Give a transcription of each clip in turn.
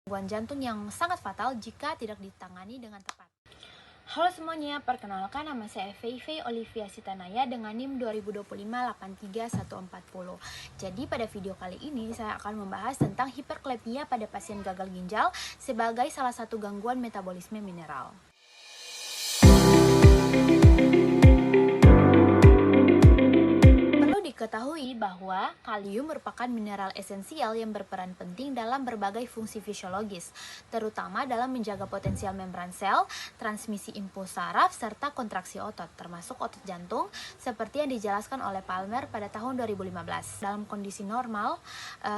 gangguan jantung yang sangat fatal jika tidak ditangani dengan tepat. Halo semuanya, perkenalkan nama saya Fei Olivia Sitanaya dengan NIM 2025-83140. Jadi pada video kali ini saya akan membahas tentang hiperklepia pada pasien gagal ginjal sebagai salah satu gangguan metabolisme mineral. Diketahui bahwa kalium merupakan mineral esensial yang berperan penting dalam berbagai fungsi fisiologis, terutama dalam menjaga potensial membran sel, transmisi impuls saraf, serta kontraksi otot, termasuk otot jantung, seperti yang dijelaskan oleh Palmer pada tahun 2015. Dalam kondisi normal,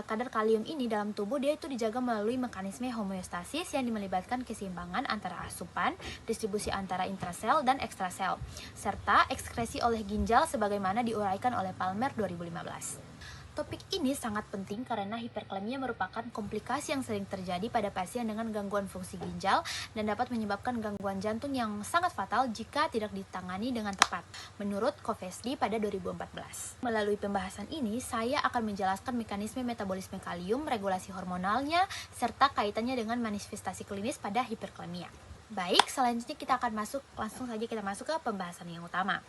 kadar kalium ini dalam tubuh dia itu dijaga melalui mekanisme homeostasis yang melibatkan keseimbangan antara asupan, distribusi antara intrasel dan ekstrasel, serta ekskresi oleh ginjal sebagaimana diuraikan oleh Palmer 2015. Topik ini sangat penting karena hiperklemia merupakan komplikasi yang sering terjadi pada pasien dengan gangguan fungsi ginjal dan dapat menyebabkan gangguan jantung yang sangat fatal jika tidak ditangani dengan tepat, menurut Covesdy pada 2014. Melalui pembahasan ini, saya akan menjelaskan mekanisme metabolisme kalium, regulasi hormonalnya, serta kaitannya dengan manifestasi klinis pada hiperklemia. Baik, selanjutnya kita akan langsung saja kita masuk ke pembahasan yang utama.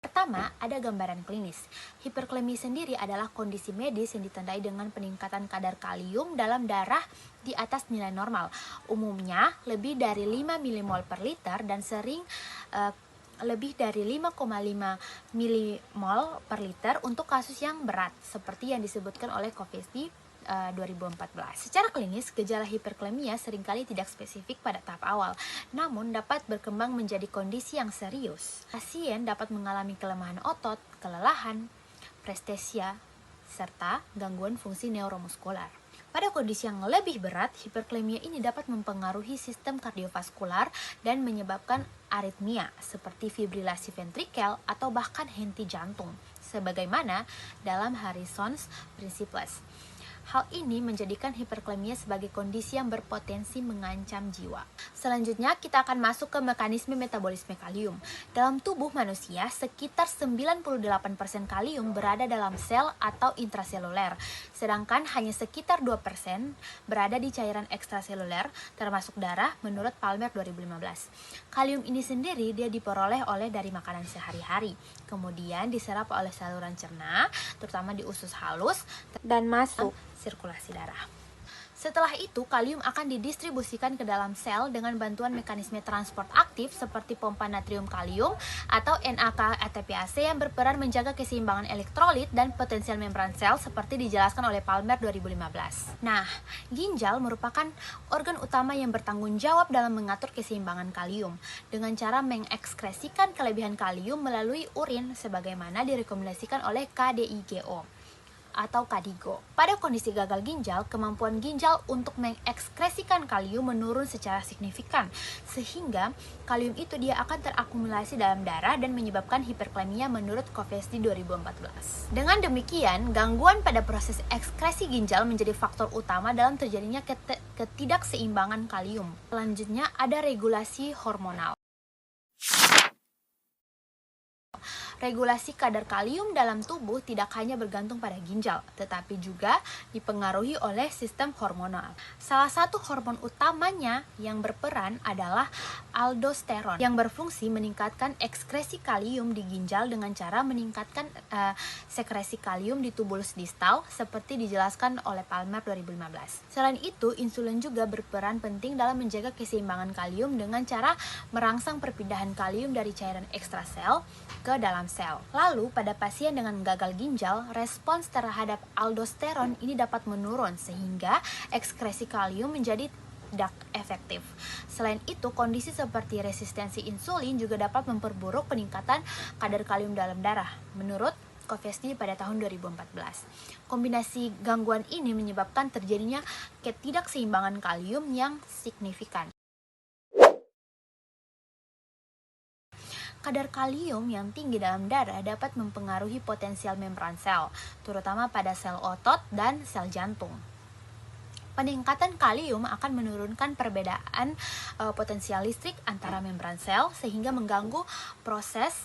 Pertama, ada gambaran klinis. Hiperklemia sendiri adalah kondisi medis yang ditandai dengan peningkatan kadar kalium dalam darah di atas nilai normal. Umumnya lebih dari 5 mmol per liter dan sering lebih dari 5,5 mmol per liter untuk kasus yang berat, seperti yang disebutkan oleh Covesdy 2014. Secara klinis, gejala hiperklemia seringkali tidak spesifik pada tahap awal, namun dapat berkembang menjadi kondisi yang serius. Pasien dapat mengalami kelemahan otot, kelelahan, prestesia, serta gangguan fungsi neuromuskular. Pada kondisi yang lebih berat, hiperklemia ini dapat mempengaruhi sistem kardiovaskular dan menyebabkan aritmia seperti fibrilasi ventrikel atau bahkan henti jantung, sebagaimana dalam Harrison's Principles. Hal ini menjadikan hiperklemia sebagai kondisi yang berpotensi mengancam jiwa. Selanjutnya, kita akan masuk ke mekanisme metabolisme kalium. Dalam tubuh manusia, sekitar 98% kalium berada dalam sel atau intraseluler, sedangkan hanya sekitar 2% berada di cairan ekstraseluler, termasuk darah, menurut Palmer 2015. Kalium ini sendiri dia diperoleh dari makanan sehari-hari, kemudian diserap oleh saluran cerna, terutama di usus halus, dan masuk sirkulasi darah. Setelah itu, kalium akan didistribusikan ke dalam sel dengan bantuan mekanisme transport aktif seperti pompa natrium kalium atau NAK-ATPase yang berperan menjaga keseimbangan elektrolit dan potensial membran sel seperti dijelaskan oleh Palmer 2015. Nah, ginjal merupakan organ utama yang bertanggung jawab dalam mengatur keseimbangan kalium dengan cara mengekskresikan kelebihan kalium melalui urin sebagaimana direkomendasikan oleh KDIGO atau KDIGO. Pada kondisi gagal ginjal, kemampuan ginjal untuk mengekskresikan kalium menurun secara signifikan, sehingga kalium itu dia akan terakumulasi dalam darah dan menyebabkan hiperklemia menurut Covesdy 2014. Dengan demikian, gangguan pada proses ekskresi ginjal menjadi faktor utama dalam terjadinya ketidakseimbangan kalium. Selanjutnya ada regulasi hormonal. Regulasi kadar kalium dalam tubuh tidak hanya bergantung pada ginjal, tetapi juga dipengaruhi oleh sistem hormonal. Salah satu hormon utamanya yang berperan adalah aldosteron, yang berfungsi meningkatkan ekskresi kalium di ginjal dengan cara meningkatkan sekresi kalium di tubulus distal, seperti dijelaskan oleh Palmer 2015. Selain itu, insulin juga berperan penting dalam menjaga keseimbangan kalium dengan cara merangsang perpindahan kalium dari cairan ekstrasel ke dalam sel. Lalu, pada pasien dengan gagal ginjal, respons terhadap aldosteron ini dapat menurun sehingga ekskresi kalium menjadi tidak efektif. Selain itu, kondisi seperti resistensi insulin juga dapat memperburuk peningkatan kadar kalium dalam darah, menurut Covesdy pada tahun 2014. Kombinasi gangguan ini menyebabkan terjadinya ketidakseimbangan kalium yang signifikan. Kadar kalium yang tinggi dalam darah dapat mempengaruhi potensial membran sel, terutama pada sel otot dan sel jantung. Peningkatan kalium akan menurunkan perbedaan potensial listrik antara membran sel sehingga mengganggu proses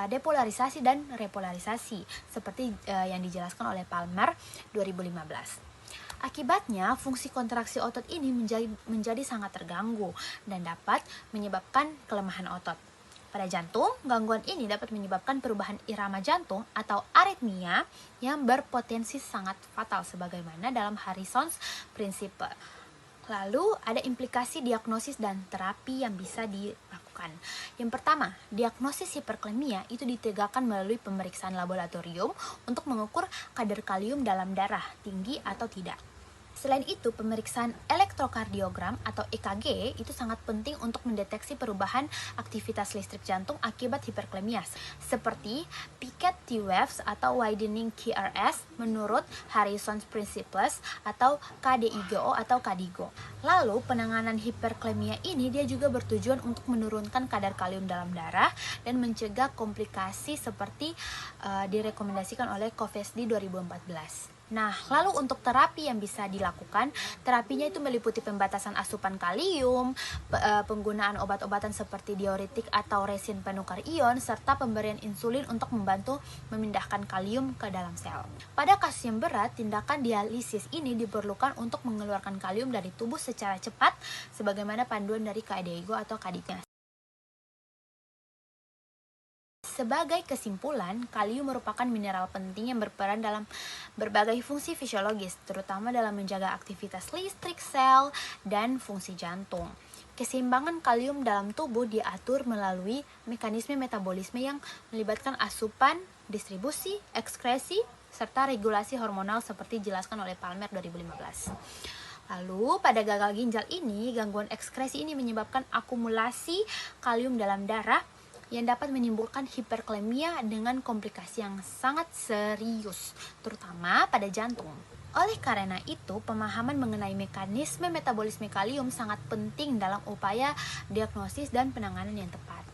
depolarisasi dan repolarisasi seperti yang dijelaskan oleh Palmer 2015. Akibatnya, fungsi kontraksi otot ini menjadi sangat terganggu dan dapat menyebabkan kelemahan otot. Pada jantung, gangguan ini dapat menyebabkan perubahan irama jantung atau aritmia yang berpotensi sangat fatal sebagaimana dalam Harrison's Principle. Lalu ada implikasi diagnosis dan terapi yang bisa dilakukan. Yang pertama, diagnosis hiperklemia itu ditegakkan melalui pemeriksaan laboratorium untuk mengukur kadar kalium dalam darah tinggi atau tidak. Selain itu, pemeriksaan elektrokardiogram atau EKG itu sangat penting untuk mendeteksi perubahan aktivitas listrik jantung akibat hiperklemia, seperti Piquet T-waves atau widening QRS menurut Harrison's Principles atau KDIGO atau KDIGO. Lalu, penanganan hiperklemia ini dia juga bertujuan untuk menurunkan kadar kalium dalam darah dan mencegah komplikasi seperti direkomendasikan oleh COVESD 2014. Nah, lalu untuk terapi yang bisa dilakukan, terapinya itu meliputi pembatasan asupan kalium, penggunaan obat-obatan seperti diuretik atau resin penukar ion, serta pemberian insulin untuk membantu memindahkan kalium ke dalam sel. Pada kasus yang berat, tindakan dialisis ini diperlukan untuk mengeluarkan kalium dari tubuh secara cepat, sebagaimana panduan dari KDIGO atau KDIGO. Sebagai kesimpulan, kalium merupakan mineral penting yang berperan dalam berbagai fungsi fisiologis, terutama dalam menjaga aktivitas listrik sel dan fungsi jantung. Keseimbangan kalium dalam tubuh diatur melalui mekanisme metabolisme yang melibatkan asupan, distribusi, ekskresi, serta regulasi hormonal seperti dijelaskan oleh Palmer 2015. Lalu, pada gagal ginjal ini, gangguan ekskresi ini menyebabkan akumulasi kalium dalam darah yang dapat menimbulkan hiperklemia dengan komplikasi yang sangat serius, terutama pada jantung. Oleh karena itu, pemahaman mengenai mekanisme metabolisme kalium sangat penting dalam upaya diagnosis dan penanganan yang tepat.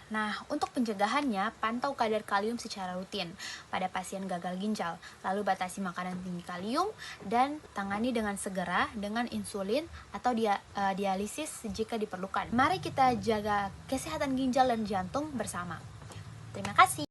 Nah, untuk pencegahannya, pantau kadar kalium secara rutin pada pasien gagal ginjal, lalu batasi makanan tinggi kalium, dan tangani dengan segera dengan insulin atau dialisis jika diperlukan. Mari kita jaga kesehatan ginjal dan jantung bersama. Terima kasih.